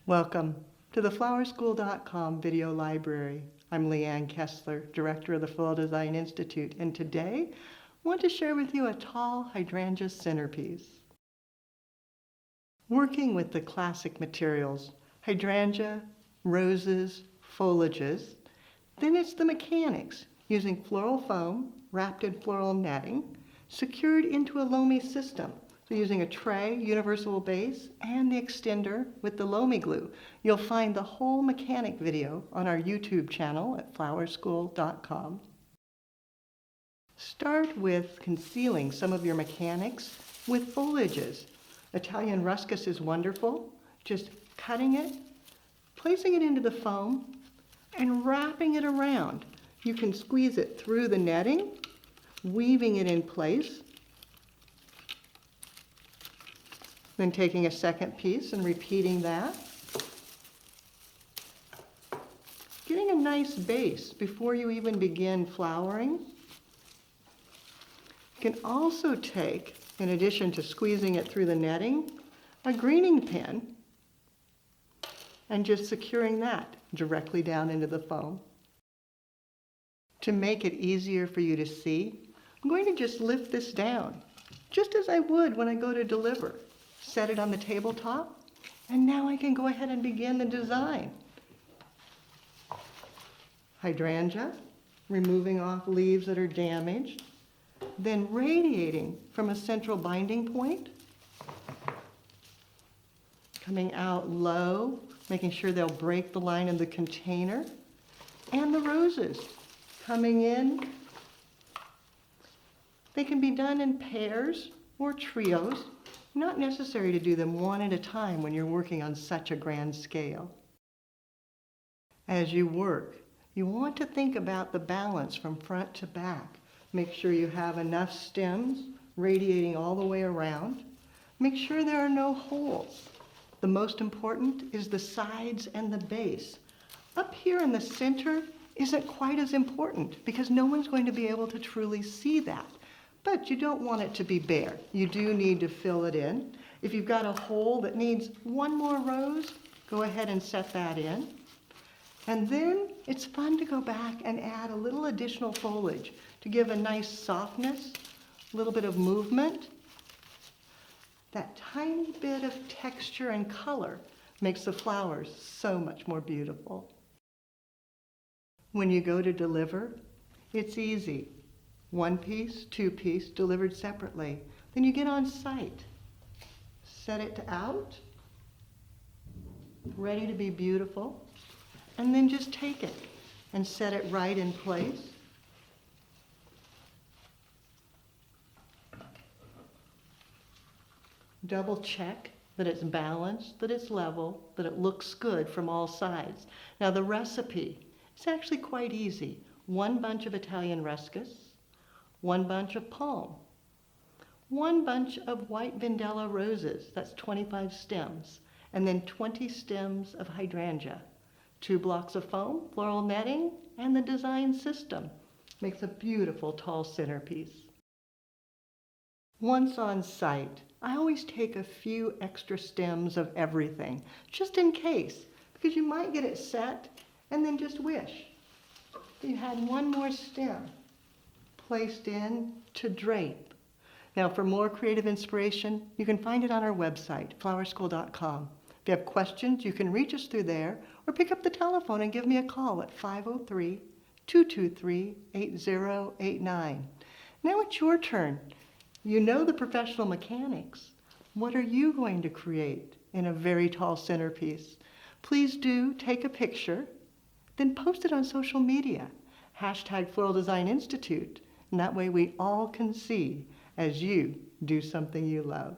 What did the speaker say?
Welcome to the flowerschool.com video library. I'm Leanne Kessler, Director of the Floral Design Institute, and today I want to share with you a tall hydrangea centerpiece. Working with the classic materials, hydrangea, roses, foliages, then it's the mechanics, using floral foam wrapped in floral netting, secured into a Lomi system. So using a tray, universal base, and the extender with the Lomi glue. You'll find the whole mechanic video on our YouTube channel at flowerschool.com. Start with concealing some of your mechanics with foliages. Italian ruscus is wonderful. Just cutting it, placing it into the foam, and wrapping it around. You can squeeze it through the netting, weaving it in place, then taking a second piece and repeating that. Getting a nice base before you even begin flowering. You can also take, in addition to squeezing it through the netting, a greening pin and just securing that directly down into the foam. To make it easier for you to see, I'm going to just lift this down, just as I would when I go to deliver. Set it on the tabletop, and now I can go ahead and begin the design. Hydrangea, removing off leaves that are damaged, then radiating from a central binding point, coming out low, making sure they'll break the line in the container, and the roses coming in. They can be done in pairs or trios. Not necessary to do them one at a time when you're working on such a grand scale. As you work, you want to think about the balance from front to back. Make sure you have enough stems radiating all the way around. Make sure there are no holes. The most important is the sides and the base. Up here in the center isn't quite as important because no one's going to be able to truly see that. But you don't want it to be bare. You do need to fill it in. If you've got a hole that needs one more rose, go ahead and set that in. And then it's fun to go back and add a little additional foliage to give a nice softness, a little bit of movement. That tiny bit of texture and color makes the flowers so much more beautiful. When you go to deliver, it's easy. One piece, two piece, delivered separately. Then you get on site, set it out, ready to be beautiful, and then just take it and set it right in place. Double check that it's balanced, that it's level, that it looks good from all sides. Now the recipe is actually quite easy. One bunch of Italian ruscus, one bunch of palm, one bunch of white Vendella roses, that's 25 stems, and then 20 stems of hydrangea, 2 blocks of foam, floral netting, and the design system. Makes a beautiful tall centerpiece. Once on site, I always take a few extra stems of everything, just in case, because you might get it set and then just wish you had one more stem placed in to drape. Now for more creative inspiration, you can find it on our website, flowerschool.com. If you have questions, you can reach us through there or pick up the telephone and give me a call at 503-223-8089. Now it's your turn. You know the professional mechanics. What are you going to create in a very tall centerpiece? Please do take a picture, then post it on social media. #Floral Design Institute. And that way we all can see as you do something you love.